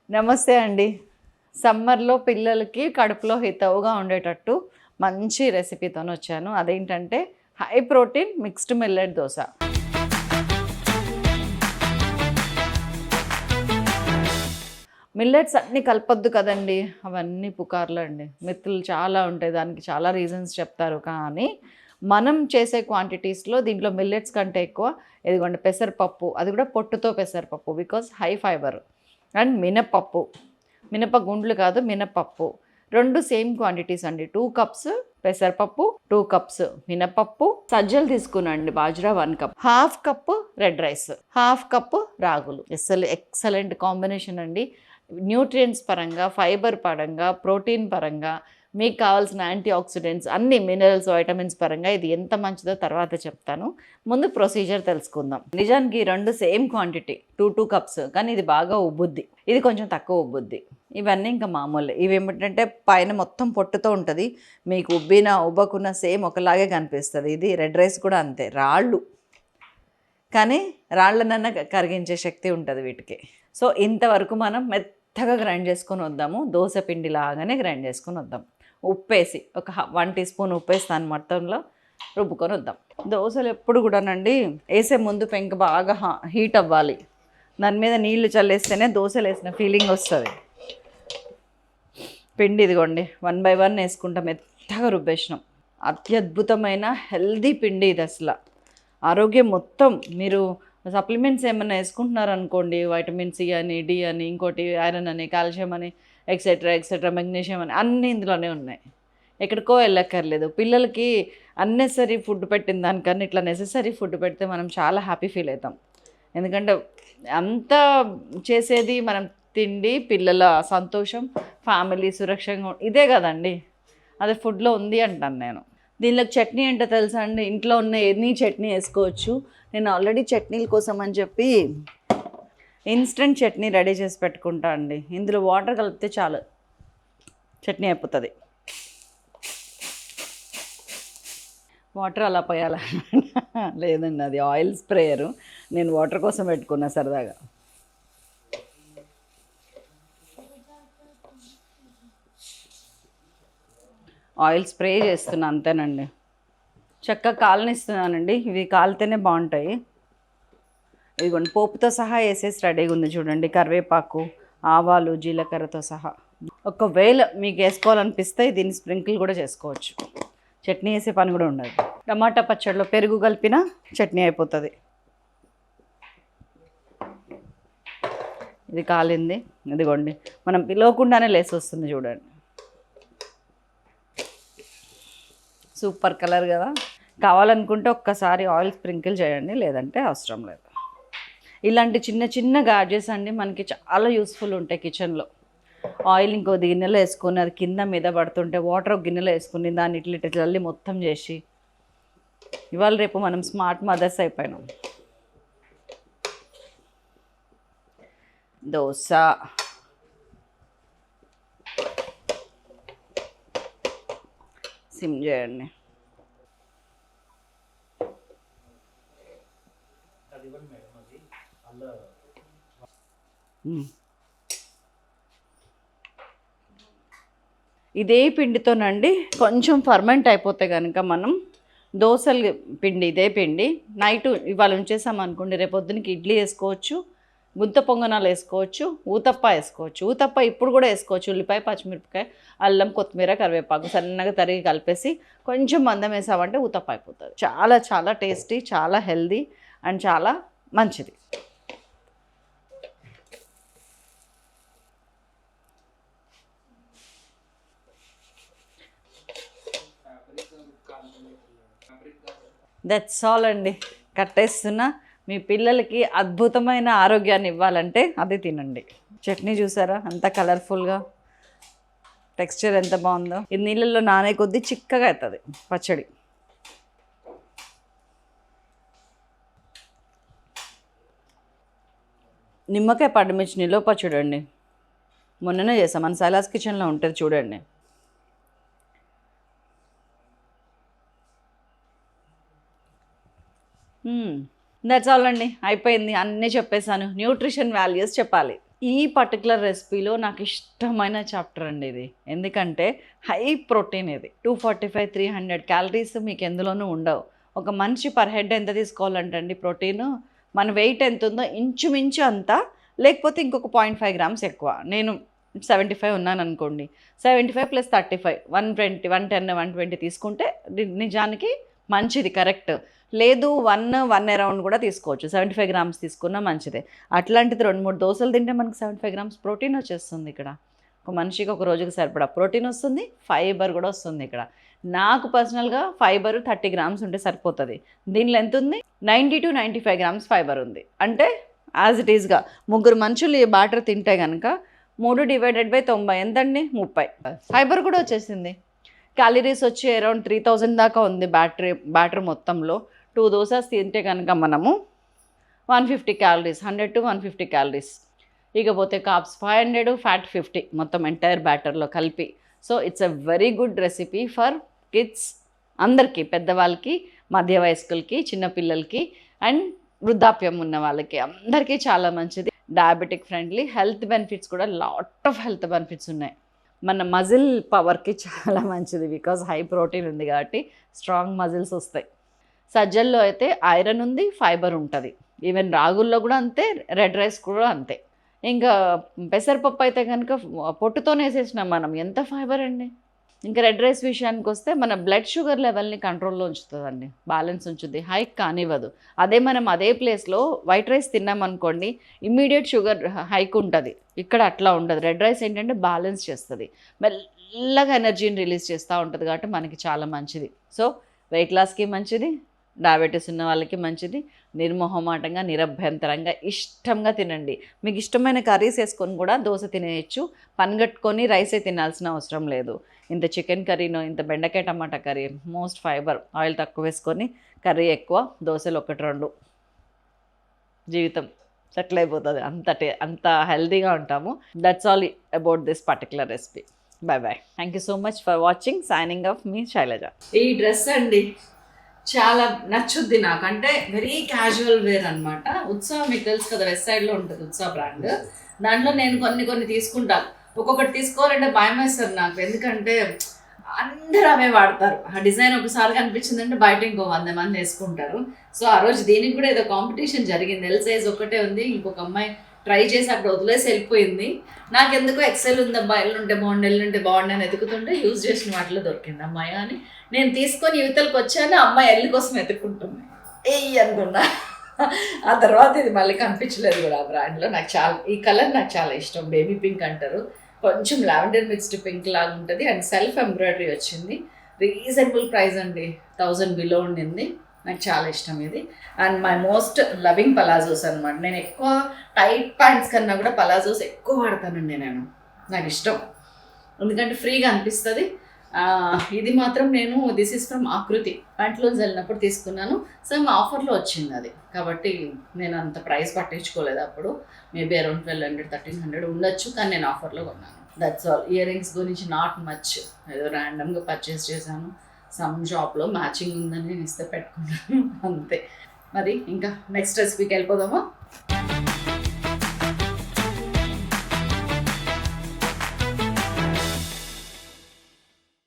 నమస్తే అండి. సమ్మర్‌లో పిల్లలకి కడుపులో హితవుగా ఉండేటట్టు మంచి రెసిపీతోనొచ్చాను. అదేంటంటే high protein mixed millet dosa. Millets అన్నీ కలపొద్దు కదండీ! అవన్నీ పుకార్లండి. మిత్తులు చాలా ఉంటాయి. దానికి చాలా రీజన్స్ చెప్తారు. కానీ మనం చేసే క్వాంటిటీస్‌లో దీంట్లో మిల్లెట్స్ కంటే ఎక్కువ ఇదిగోండి పెసరపప్పు. అది కూడా పొట్టుతో పెసరపప్పు. Because high fibre. అండ్ మినపప్పు. మినప గుండ్లు కాదు మినపప్పు. 2 సేమ్ క్వాంటిటీస్ అండి. 2 కప్స్ పెసరపప్పు, 2 కప్స్ మినపప్పు, సజ్జలు తీసుకున్నానండి bajra 1 cup, half cup red rice, half cup రాగులు. అసలు ఎక్సలెంట్ కాంబినేషన్ అండి. న్యూట్రియంట్స్ పరంగా, ఫైబర్ పరంగా, ప్రోటీన్ పరంగా, మీకు కావాల్సిన యాంటీ ఆక్సిడెంట్స్ అన్ని మినరల్స్, వైటమిన్స్ పరంగా ఇది ఎంత మంచిదో తర్వాత చెప్తాను. ముందు ప్రొసీజర్ తెలుసుకుందాం. నిజానికి 2 సేమ్ క్వాంటిటీ 2 కప్స్, కానీ ఇది బాగా ఉబ్బుద్ది, ఇది కొంచెం తక్కువ ఉబ్బుద్ది. ఇవన్నీ ఇంకా మామూలే. ఇవి ఏమిటంటే పైన మొత్తం పొట్టుతో ఉంటుంది. మీకు ఉబ్బినా ఉబ్బకున్నా సేమ్ ఒకలాగే కనిపిస్తుంది. ఇది రెడ్ రైస్ కూడా అంతే, రాళ్ళు, కానీ రాళ్ళనన్నా కరిగించే శక్తి ఉంటుంది వీటికి. సో ఇంతవరకు మనం మెత్తగా గ్రైండ్ చేసుకొని వద్దాము. దోశ పిండి లాగానే గ్రైండ్ చేసుకొని వద్దాం. ఉప్పేసి ఒక 1 టీ స్పూన్ ఉప్పేసి దాని మొత్తంలో రుబ్బుకొని వద్దాం. దోశలు ఎప్పుడు కూడానండి వేసే ముందు పెంక బాగా హీట్ అవ్వాలి. దాని మీద నీళ్లు చల్లేస్తేనే దోశలు వేసిన ఫీలింగ్ వస్తుంది. పిండి ఇదిగోండి 1 బై 1 వేసుకుంటాం, మెత్తగా రుబ్బేసినాం. అత్యద్భుతమైన హెల్దీ పిండి ఇది. అసలు ఆరోగ్యం మొత్తం. మీరు సప్లిమెంట్స్ ఏమైనా వేసుకుంటున్నారనుకోండి, వైటమిన్ సి అని, డి అని, ఇంకోటి ఐరన్ అని, కాల్షియం అని, ఎక్సెట్రా ఎక్సెట్రా, మెగ్నీషియం అని అన్నీ ఇందులోనే ఉన్నాయి. ఎక్కడికో వెళ్ళక్కర్లేదు. పిల్లలకి అన్నెసరీ ఫుడ్ పెట్టిన దానికన్నా ఇట్లా నెససరీ ఫుడ్ పెడితే మనం చాలా హ్యాపీ ఫీల్ అవుతాం. ఎందుకంటే అంతా చేసేది మనం తిండి, పిల్లల సంతోషం, ఫ్యామిలీ సురక్షంగా ఇదే కదండి. అదే ఫుడ్లో ఉంది అంటాను నేను. దీనిలోకి చట్నీ ఏంటో తెలుసా అండి? ఇంట్లో ఉన్న ఎనీ చట్నీ వేసుకోవచ్చు. నేను ఆల్రెడీ చట్నీల కోసం అని చెప్పి ఇన్స్టెంట్ చట్నీ రెడీ చేసి పెట్టుకుంటా అండి. ఇందులో వాటర్ కలిపితే చాలు, చట్నీ అయిపోతుంది. వాటర్ అలా పోయాల లేదండి, అది ఆయిల్ స్ప్రేయరు. నేను వాటర్ కోసం పెట్టుకున్నా సరదాగా. ఆయిల్ స్ప్రే చేస్తున్నా అంతేనండి. చక్కగా కాలనిస్తున్నానండి. ఇవి కాలితేనే బాగుంటాయి. ఇదిగోండి పోపుతో సహా వేసేసి రెడీగా ఉంది చూడండి. కరివేపాకు, ఆవాలు, జీలకర్రతో సహా. ఒకవేళ మీకు వేసుకోవాలనిపిస్తే దీన్ని స్ప్రింకిల్ కూడా చేసుకోవచ్చు. చట్నీ వేసే పని కూడా ఉండదు. టమాటా పచ్చడిలో పెరుగు కలిపిన చట్నీ అయిపోతుంది. ఇది కాలింది. ఇదిగోండి మనం పిలవకుండానే లేసి వస్తుంది చూడండి. సూపర్ కలర్ కదా. కావాలనుకుంటే ఒక్కసారి ఆయిల్ స్ప్రింకిల్ చేయండి, లేదంటే అవసరం లేదు. ఇలాంటి చిన్న చిన్న గాడ్జెట్స్ అండి మనకి చాలా యూస్ఫుల్ ఉంటాయి కిచెన్లో. ఆయిల్ ఇంకో గిన్నెలో వేసుకొని అది కింద మీద పడుతుంటే వాటర్ ఒక గిన్నెలో వేసుకుని దాన్ని ఇట్లా చల్లి మొత్తం చేసి, ఇవాళ రేపు మనం స్మార్ట్ మదర్స్ అయిపోయినాం. దోశ సిమ్ చేయండి. ఇదే పిండితోనండి కొంచెం ఫర్మెంట్ అయిపోతే కనుక మనం దోశల పిండి, ఇదే పిండి నైట్ ఇవాళ ఉంచేసాం అనుకోండి, రేపు పొద్దునకి ఇడ్లీ వేసుకోవచ్చు, గుంత పొంగనాలు వేసుకోవచ్చు, ఊతప్ప వేసుకోవచ్చు. ఊతప్ప ఇప్పుడు కూడా వేసుకోవచ్చు. ఉల్లిపాయ, పచ్చిమిరపకాయ, అల్లం, కొత్తిమీర, కరివేపాకు సన్నగా తరిగి కలిపేసి కొంచెం మందం వేసామంటే ఊతప్ప అయిపోతుంది. చాలా చాలా టేస్టీ, చాలా హెల్దీ అండ్ చాలా మంచిది. దట్స్ ఆల్ అండి. కట్టేస్తున్నా. మీ పిల్లలకి అద్భుతమైన ఆరోగ్యాన్ని ఇవ్వాలంటే అది తినండి. చట్నీ చూసారా అంత కలర్ఫుల్గా, టెక్స్చర్ ఎంత బాగుందో. ఇది నీళ్ళల్లో నానే కొద్దీ చిక్కగా అవుతుంది పచ్చడి. నిమ్మకాయ పడ్డమిర్చి నిలువ పచ్చడి అండి. మొన్ననే చేసాం, మన సైలాస్ కిచెన్లో ఉంటుంది చూడండి. దట్స్ ఆల్ అండి, అయిపోయింది. అన్నీ చెప్పేశాను. న్యూట్రిషన్ వాల్యూస్ చెప్పాలి. ఈ పర్టికులర్ రెసిపీలో నాకు ఇష్టమైన చాప్టర్ అండి ఇది. ఎందుకంటే హై ప్రోటీన్ ఇది. 245, 300 క్యాలరీస్ మీకు ఎందులోనూ ఉండవు. ఒక మనిషి పర్ హెడ్ ఎంత తీసుకోవాలంటే అండి ప్రోటీను, మన వెయిట్ ఎంత ఉందో ఇంచుమించు అంత, లేకపోతే ఇంకొక 0.5 గ్రామ్స్ ఎక్కువ. నేను 75 ఉన్నాను అనుకోండి, 75 + 35 120, 110, 120 తీసుకుంటే నిజానికి మంచిది, కరెక్ట్. లేదు 1 అరౌండ్ కూడా తీసుకోవచ్చు, 75 గ్రామ్స్ తీసుకున్నా మంచిదే. అట్లాంటిది 2-3 దోశలు తింటే మనకు 75 గ్రామ్స్ ప్రోటీన్ వచ్చేస్తుంది. ఇక్కడ ఒక మనిషికి ఒక రోజుకి సరిపడా ప్రోటీన్ వస్తుంది, ఫైబర్ కూడా వస్తుంది. ఇక్కడ నాకు పర్సనల్గా ఫైబర్ 30 గ్రామ్స్ ఉంటే సరిపోతుంది. దీనిలో ఎంత ఉంది? 90 to 95 గ్రామ్స్ ఫైబర్ ఉంది. అంటే యాజ్ ఇట్ ఈస్గా 3 మనుషులు ఈ బ్యాటర్ తింటే కనుక 3/90 ఎంతండి? 30. ఫైబర్ కూడా వచ్చేసింది. క్యాలరీస్ వచ్చి అరౌండ్ 3000 దాకా ఉంది బ్యాటర్ మొత్తంలో. 2 దోసాస్ తింటే కనుక మనము 150 క్యాలరీస్, 100 to 150 క్యాలరీస్. ఇకపోతే కార్బ్స్ 500, ఫ్యాట్ 50, మొత్తం ఎంటైర్ బ్యాటర్లో కలిపి. So it's a very good recipe for kids, అందరికీ, పెద్దవాళ్ళకి, మధ్య వయస్కులకి, చిన్నపిల్లలకి అండ్ వృద్ధాప్యం ఉన్న వాళ్ళకి అందరికీ చాలా మంచిది. డయాబెటిక్ ఫ్రెండ్లీ, హెల్త్ బెనిఫిట్స్ కూడా లాట్ ఆఫ్ హెల్త్ బెనిఫిట్స్ ఉన్నాయి. మన మజిల్ పవర్కి చాలా మంచిది, బికాజ్ హై ప్రోటీన్ ఉంది కాబట్టి స్ట్రాంగ్ మజిల్స్ వస్తాయి. సజ్జల్లో అయితే ఐరన్ ఉంది, ఫైబర్ ఉంటుంది. ఈవెన్ రాగుల్లో కూడా అంతే, రెడ్ రైస్ కూడా అంతే. ఇంకా పెసరపప్పు అయితే కనుక పొట్టుతోనే వేసేసినాం మనం, ఎంత ఫైబర్ అండి. ఇంకా రెడ్ రైస్ విషయానికి వస్తే మన బ్లడ్ షుగర్ లెవెల్ని కంట్రోల్లో ఉంచుతుందండి, బ్యాలెన్స్ ఉంచుద్ది, హైక్ కానివ్వదు. అదే మనం అదే ప్లేస్లో వైట్ రైస్ తిన్నామనుకోండి, ఇమ్మీడియట్ షుగర్ హైక్ ఉంటుంది. ఇక్కడ అట్లా ఉండదు. రెడ్ రైస్ ఏంటంటే బ్యాలెన్స్ చేస్తుంది, మెల్లగా ఎనర్జీని రిలీజ్ చేస్తూ ఉంటుంది కాబట్టి మనకి చాలా మంచిది. సో వెయిట్ లాస్కి మంచిది, డయాబెటీస్ ఉన్న వాళ్ళకి మంచిది. నిర్మోహమాటంగా, నిరభ్యంతరంగా, ఇష్టంగా తినండి. మీకు ఇష్టమైన కర్రీస్ వేసుకొని కూడా దోశ తినేయచ్చు, పనిగట్టుకొని రైసే తినాల్సిన అవసరం లేదు. ఇంత చికెన్ కర్రీనో, ఇంత బెండకాయ టమాటా కర్రీ, మోస్ట్ ఫైబర్, ఆయిల్ తక్కువ వేసుకొని కర్రీ ఎక్కువ, దోశలు 1-2, జీవితం సెటిల్ అయిపోతుంది. అంత హెల్తీగా ఉంటాము. That's all about this particular recipe. Bye bye. Thank you so much for watching. Signing off, మీ శైలజ. ఈ డ్రెస్ అండి చాలా నచ్చుద్ది నాకు, అంటే వెరీ క్యాజువల్ వేర్ అనమాట. ఉత్సాహ మీకు తెలుసు కదా, వెస్ట్ సైడ్లో ఉంటుంది ఉత్సాహ బ్రాండ్. దాంట్లో నేను కొన్ని తీసుకుంటాను. ఒక్కొక్కటి తీసుకోవాలంటే భయం వేస్తుంది నాకు, ఎందుకంటే అందరూ అవే వాడతారు. ఆ డిజైన్ ఒకసారి కనిపించిందంటే బయట ఇంకో 100 మంది వేసుకుంటారు. సో ఆ రోజు దీనికి కూడా ఏదో కాంపిటీషన్ జరిగింది. ఎల్ సైజ్ ఒక్కటే ఉంది, ఇంకొక అమ్మాయి ట్రై చేసి అక్కడ వదిలేసి వెళ్ళిపోయింది. నాకెందుకో ఎక్సెల్ ఉందబ్బా, ఎల్లుంటే బాగుండి అని ఎతుకుతుంటే యూజ్ చేసిన వాటిలో దొరికింది అమ్మాయి అని నేను తీసుకొని యువతలకు వచ్చాను. అమ్మాయి ఎల్లు కోసం ఎత్తుకుంటుంది, అనుకున్నా. ఆ తర్వాత ఇది మళ్ళీ కనిపించలేదు కూడా ఆ బ్రాండ్లో. నాకు చాలా, ఈ కలర్ నాకు చాలా ఇష్టం. బేబీ పింక్ అంటారు, కొంచెం లావెండర్ మిక్స్డ్ పింక్ లాగా ఉంటుంది అండ్ సెల్ఫ్ ఎంబ్రాయిడరీ వచ్చింది. రీజనబుల్ ప్రైస్ అండి, 1000 బిలో ఉండింది. నాకు చాలా ఇష్టం ఇది. And my most loving palazzos అనమాట. నేను ఎక్కువ టైట్ ప్యాంట్స్ కన్నా కూడా పలాజోస్ ఎక్కువ వాడతానండి నేను, నాకు ఇష్టం, ఎందుకంటే ఫ్రీగా అనిపిస్తుంది. ఇది మాత్రం నేను దిస్ ఇస్ ఫ్రమ్ ఆకృతి ప్యాంట్లోంచి వెళ్ళినప్పుడు తీసుకున్నాను. సేమ్ ఆఫర్లో వచ్చింది అది, కాబట్టి నేను అంత ప్రైస్ పట్టించుకోలేదు అప్పుడు. మేబీ అరౌండ్ 1200, 1300 ఉండొచ్చు, కానీ నేను ఆఫర్లో కొన్నాను. That's all. ఇయర్ రింగ్స్ గురించి నాట్ మచ్, ఏదో ర్యాండమ్గా పర్చేస్ చేశాను. సమ్ షాప్లో మ్యాచింగ్ ఉందని నేను ఇస్తే పెట్టుకున్నాను అంతే. మరి ఇంకా నెక్స్ట్ రెసిపీకి వెళ్ళిపోదామా?